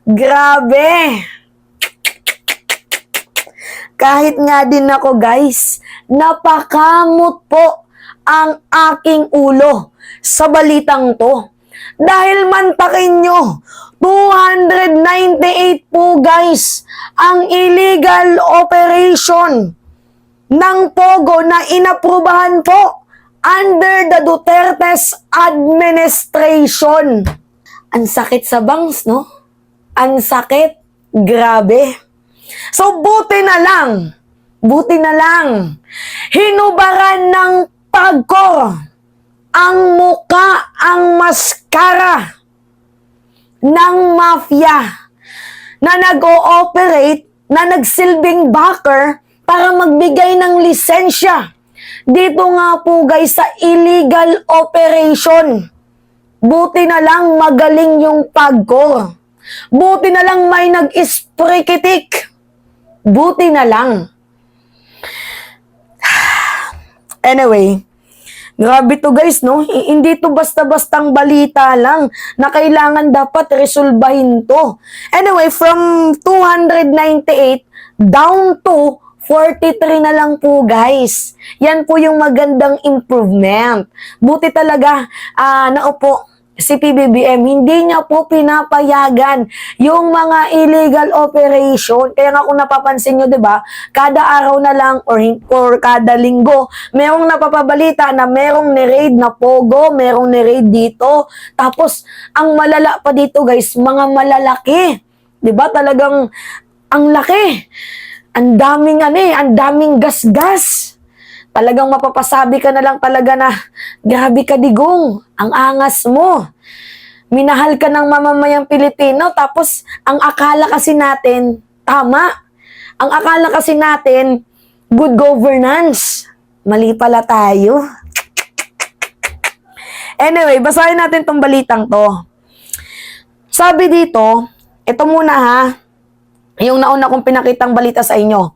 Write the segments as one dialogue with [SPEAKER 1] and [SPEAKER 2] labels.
[SPEAKER 1] Grabe! Kahit nga din ako guys, napakamot po ang aking ulo sa balitang to. Dahil mantakin nyo, 298 po guys ang illegal operation ng Pogo na inaprubahan po under the Duterte's administration. Ang sakit sa bangs, no? Ang sakit. Grabe. So, buti na lang, hinubaran ng Pagcor ang muka, ang maskara ng mafia na nag-ooperate, na nagsilbing backer para magbigay ng lisensya. Dito nga po guys sa illegal operation. Buti na lang magaling yung Pagcor. Buti na lang may nag-isprikitik. Buti na lang. Anyway, grabe to guys, no? Hindi to basta-bastang balita lang na kailangan dapat resolbahin to. Anyway, from 298 down to 43 na lang po guys. Yan po yung magandang improvement. Buti talaga, naupo si PBBM, hindi niya po pinapayagan yung mga illegal operation. Kaya nga kung napapansin nyo, diba, kada araw na lang or kada linggo, merong napapabalita na merong ni-raid na Pogo, merong ni-raid dito. Tapos, ang malala pa dito guys, mga malalaki. Diba, talagang ang laki. Ang daming gas-gas. Talagang mapapasabi ka na lang talaga na, grabe ka digong, ang angas mo. Minahal ka ng mamamayang Pilipino, tapos ang akala kasi natin, tama. Ang akala kasi natin, good governance. Mali pala tayo. Anyway, basahin natin tong balitang to. Sabi dito, ito muna ha, yung nauna kong pinakitang balita sa inyo.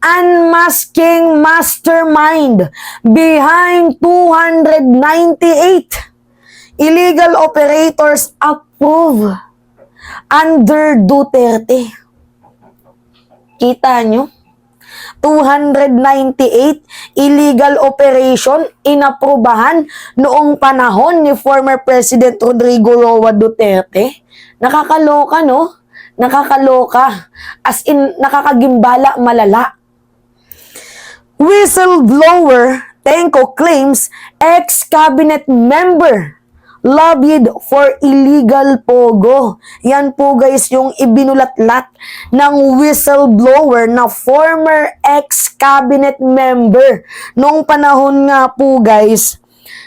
[SPEAKER 1] Unmasking mastermind behind 298 illegal operators approved under Duterte. Kita nyo? 298 illegal operation inaprubahan noong panahon ni former President Rodrigo Roa Duterte. Nakakaloka, no? Nakakaloka. As in, nakakagimbala malala. Whistleblower Tenko claims ex-cabinet member lobbied for illegal Pogo. Yan po guys yung ibinulatlat ng whistleblower na former ex-cabinet member noong panahon nga po guys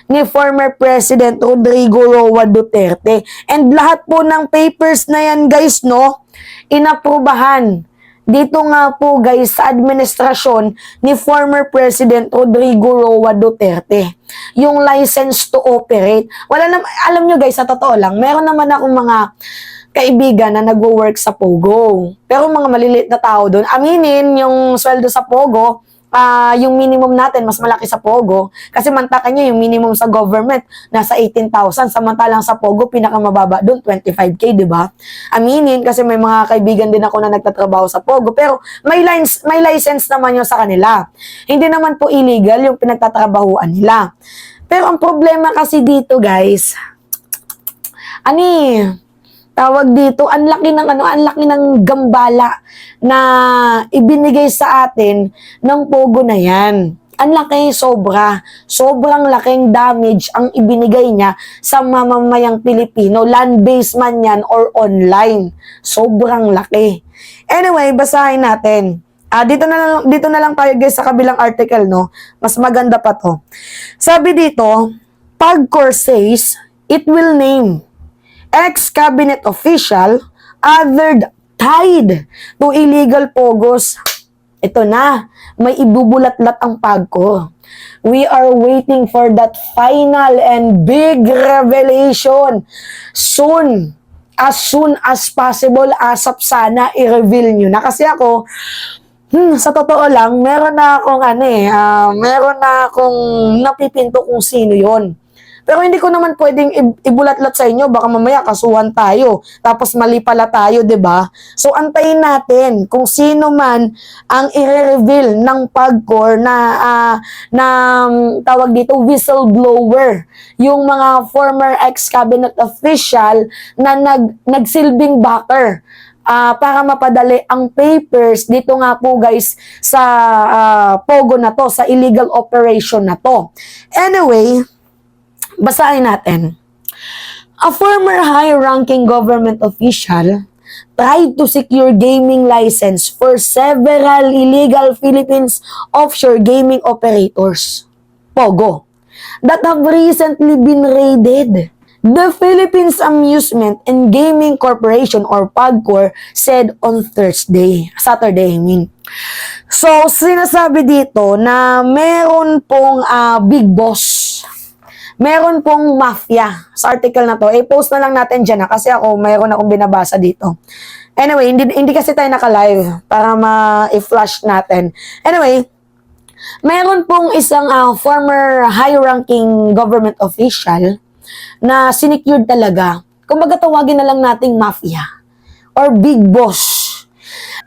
[SPEAKER 1] ni former President Rodrigo Roa Duterte. And lahat po ng papers na yan guys, no, inaprubahan. Dito nga po guys sa administrasyon ni former President Rodrigo Roa Duterte. Yung license to operate. Wala naman, alam nyo guys, sa totoo lang, meron naman akong mga kaibigan na nagwo-work sa Pogo. Pero mga maliliit na tao doon, aminin yung sweldo sa Pogo, yung minimum natin, mas malaki sa Pogo. Kasi mantakan nyo, yung minimum sa government, nasa 18,000. Samantalang sa Pogo, pinakamababa doon, 25K, di ba? Aminin, kasi may mga kaibigan din ako na nagtatrabaho sa Pogo. Pero may license naman yun sa kanila. Hindi naman po illegal yung pinagtatrabahuan nila. Pero ang problema kasi dito, guys, tawag dito, ang laki ng gambala na ibinigay sa atin ng Pogo na yan. Ang laki, sobrang laking damage ang ibinigay niya sa mamamayang Pilipino, land-based man yan or online. Sobrang laki. Anyway, basahin natin. Dito na lang tayo guys sa kabilang article, no? Mas maganda pa to. Sabi dito, Pagcor says it will name ex-cabinet official othered tied to illegal Pogos. Ito na, may ibubulat-lat ang Pagcor. We are waiting for that final and big revelation. Soon as possible, asap sana i-reveal nyo na. Kasi ako, sa totoo lang, meron na akong napipinto kung sino yon. Pero hindi ko naman pwedeng ibulatlat sa inyo, baka mamaya kasuhan tayo, tapos mali pala tayo, 'di ba? So antayin natin kung sino man ang i-reveal ng PAGCOR na tawag dito whistleblower, yung mga former ex-cabinet official na nagsilbing backer para mapadali ang papers dito nga po guys sa Pogo na to, sa illegal operation na to. Anyway, basahin natin. A former high-ranking government official tried to secure gaming license for several illegal Philippines offshore gaming operators, Pogo, that have recently been raided. The Philippines Amusement and Gaming Corporation or PAGCOR said on Saturday. So, sinasabi dito na meron pong big boss. Meron pong mafia sa article na to. I-post na lang natin dyan kasi mayroon akong binabasa dito. Anyway, hindi kasi tayo naka-live para ma-flash natin. Anyway, meron pong isang former high-ranking government official na sinecured talaga. Kumbaga tawagin na lang nating mafia or big boss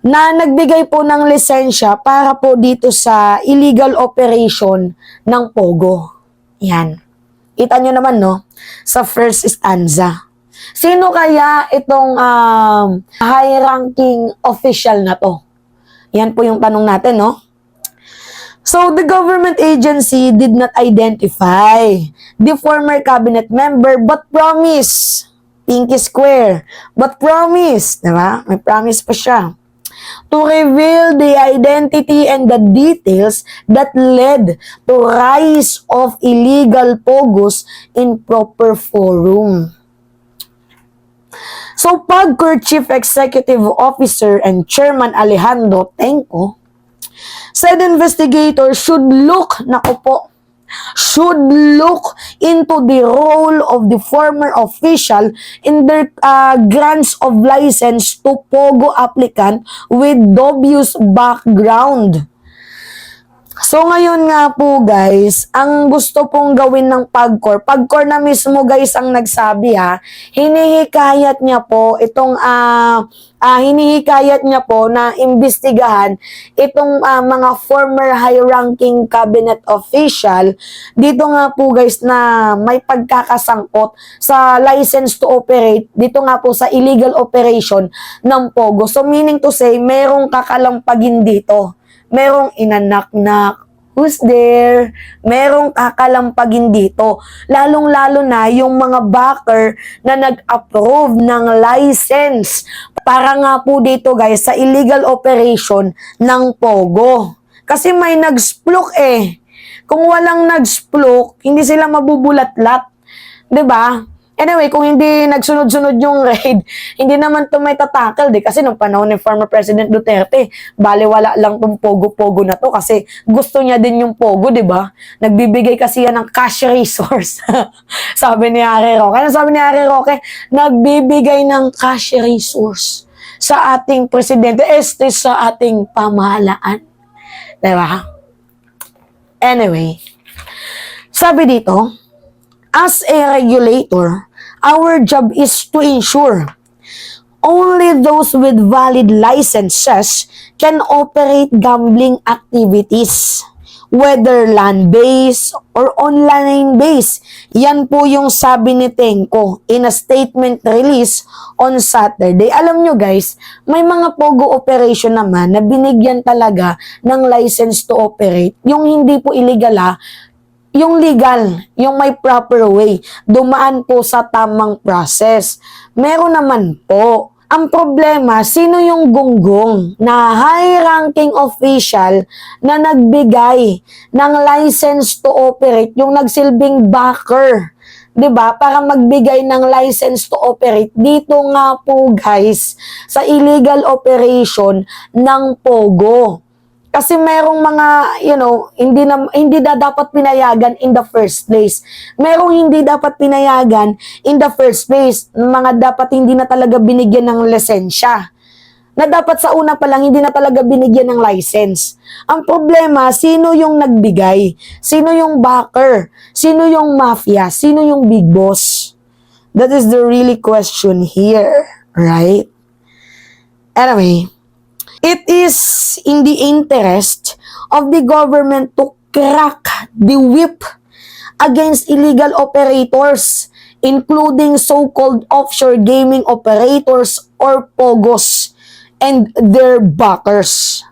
[SPEAKER 1] na nagbigay po ng lisensya para po dito sa illegal operation ng Pogo. Yan. Kita nyo naman, no? Sa first stanza. Sino kaya itong high-ranking official na to? Yan po yung tanong natin, no? So, the government agency did not identify the former cabinet member but promise, Pinky Square, but promise, diba? May promise pa siya, to reveal the identity and the details that led to rise of illegal pogos in proper forum. So, PAGCOR Chief Executive Officer and Chairman Alejandro Tenco said investigators should look into the role of the former official in their grants of license to Pogo applicant with dubious background. So ngayon nga po guys, ang gusto pong gawin ng PAGCOR na mismo guys ang nagsabi hinihikayat niya po itong hinihikayat niya po na imbestigahan itong mga former high-ranking cabinet official dito nga po guys na may pagkakasangkot sa license to operate dito nga po sa illegal operation ng Pogo. So meaning to say, merong kakalampagin dito. Merong inanak-nak, who's there? Merong kakalampagin dito. Lalong-lalo na yung mga backer na nag-approve ng license para nga po dito guys sa illegal operation ng Pogo. Kasi may nag-splok Kung walang nag-splok, hindi sila mabubulat-lat. 'Di ba? Anyway, kung hindi nagsunod-sunod yung raid, hindi naman ito may tatakal kasi nung panahon ni former President Duterte, baliwala lang tong Pogo-Pogo na to kasi gusto niya din yung Pogo, di ba? Nagbibigay kasi yan ng cash resource. Sabi ni Harry Roque. Ano sabi ni Harry Roque? Nagbibigay ng cash resource sa ating presidente, sa ating pamahalaan. Di ba? Anyway, sabi dito, as a regulator, our job is to ensure only those with valid licenses can operate gambling activities, whether land-based or online-based. Yan po yung sabi ni Tenco in a statement release on Saturday. Alam nyo guys, may mga Pogo operation naman na binigyan talaga ng license to operate. Yung hindi po illegal yung legal, yung may proper way, dumaan po sa tamang process. Meron naman po. Ang problema, sino yung gunggong na high-ranking official na nagbigay ng license to operate, yung nagsilbing backer, 'di ba? Para magbigay ng license to operate dito nga po guys sa illegal operation ng Pogo. Kasi merong mga, hindi na dapat pinayagan in the first place. Merong hindi dapat pinayagan in the first place. Mga dapat hindi na talaga binigyan ng lisensya. na dapat sa una pa lang hindi na talaga binigyan ng license. Ang problema, sino yung nagbigay? Sino yung backer? Sino yung mafia? Sino yung big boss? That is the really question here, right? Anyway, it is in the interest of the government to crack the whip against illegal operators, including so-called offshore gaming operators or POGOs and their backers.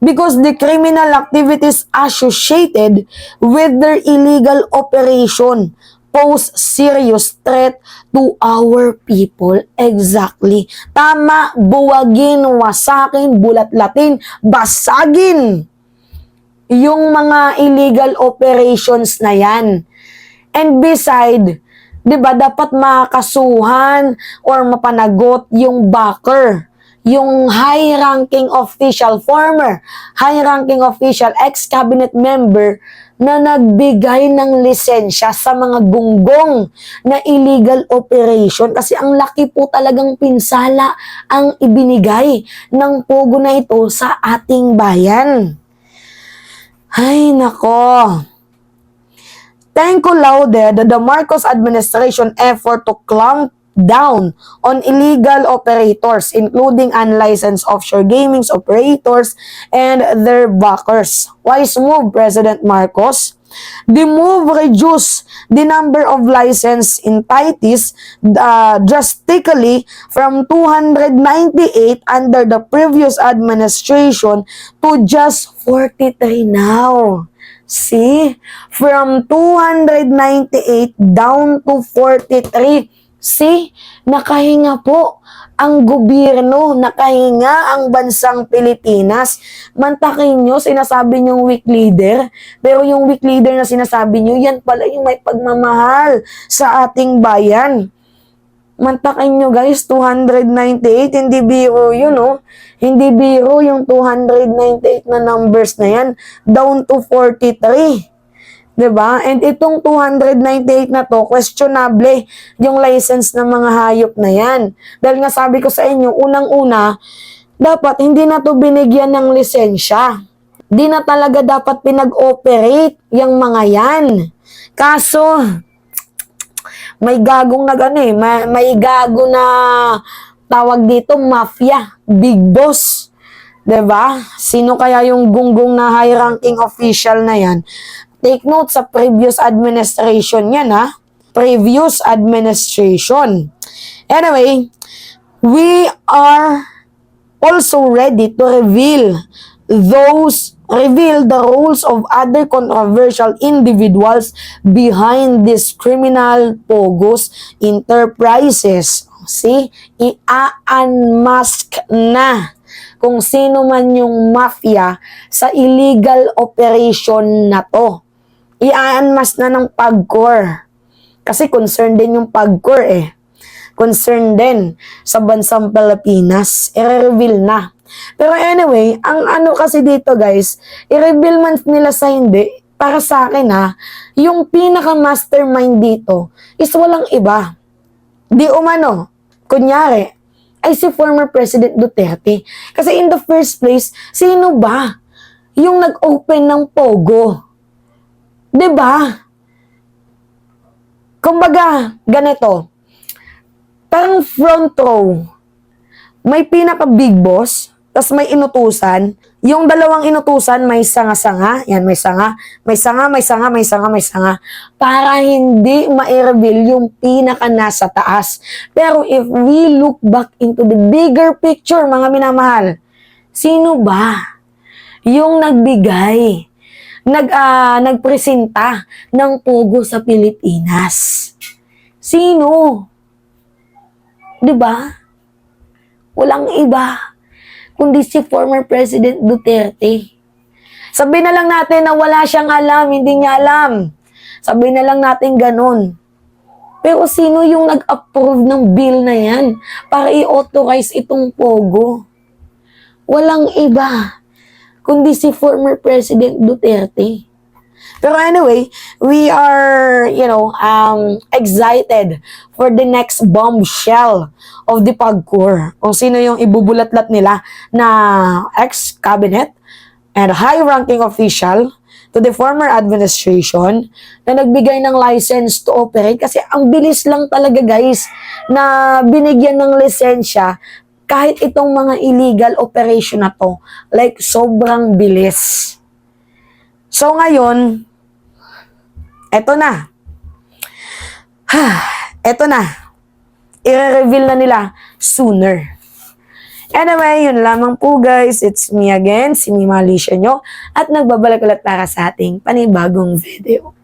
[SPEAKER 1] Because the criminal activities associated with their illegal operation pose serious threat to our people. Exactly. Tama, buwagin, wasakin, bulat-latin, basagin yung mga illegal operations na yan. And beside, di ba, dapat makasuhan or mapanagot yung backer, yung high-ranking official, former high-ranking official, ex-cabinet member na nagbigay ng lisensya sa mga gunggong na illegal operation. Kasi ang laki po talagang pinsala ang ibinigay ng pogo na ito sa ating bayan. Ay, nako. Tenko lauded the Marcos administration effort to clamp down on illegal operators, including unlicensed offshore gaming operators and their backers. Wise move, President Marcos. The move reduced the number of licensed entities drastically from 298 under the previous administration to just 43 now. See? From 298 down to 43. See? Nakahinga po ang gobyerno, nakahinga ang bansang Pilipinas. Mantakin nyo, sinasabi nyo weak leader, pero yung weak leader na sinasabi nyo, yan pala yung may pagmamahal sa ating bayan. Mantakin nyo guys, 298, hindi biro yun, oh. Hindi biro yung 298 na numbers na yan, down to 43. Diba? And itong 298 na to, questionable yung license ng mga hayop na yan. Dahil nga sabi ko sa inyo, unang-una, dapat hindi na to binigyan ng lisensya. Di na talaga dapat pinag-operate yung mga yan. Kaso, may gagong na gano'n eh. May gago na tawag dito, mafia, big boss. Diba? Sino kaya yung gunggong na high-ranking official na yan? Take note sa previous administration yan, ha? Previous administration. Anyway, we are also ready to reveal the roles of other controversial individuals behind these criminal POGOs enterprises. See? I-unmask na kung sino man yung mafia sa illegal operation na to. I-unmask na ng PAGCOR. Kasi concerned din yung PAGCOR eh. Concerned din sa bansang Pilipinas. I-reveal na. Pero anyway, ang ano kasi dito guys, i-reveal man nila sa hindi, para sa akin ha, yung pinaka-mastermind dito is walang iba. Di umano, kunyari, ay si former President Duterte. Kasi in the first place, sino ba yung nag-open ng POGO? Diba? Kumbaga, ganito. Parang front row. May pinaka-big boss, tas may inutusan. Yung dalawang inutusan, may sanga-sanga. Yan, may sanga. May sanga, may sanga, may sanga, may sanga. Para hindi ma-reveal yung pinaka nasa taas. Pero if we look back into the bigger picture, mga minamahal, sino ba yung nagbigay, nagpresenta ng POGO sa Pilipinas? Sino? Diba? Walang iba kundi si former President Duterte. Sabihin na lang natin na wala siyang alam, hindi niya alam. Sabihin na lang natin ganun. Pero sino yung nag-approve ng bill na yan para i-authorize itong POGO? Walang iba kundi si former President Duterte. Pero anyway, we are, excited for the next bombshell of the PAGCOR. Kung sino yung ibubulatlat nila na ex-cabinet and high-ranking official to the former administration na nagbigay ng license to operate. Kasi ang bilis lang talaga guys na binigyan ng lisensya kahit itong mga illegal operation na to. Like, sobrang bilis. So ngayon, eto na. Eto na. I-reveal na nila sooner. Anyway, yun lamang po guys. It's me again, si Mima Alicia nyo. At nagbabalik ulit para sa ating panibagong video.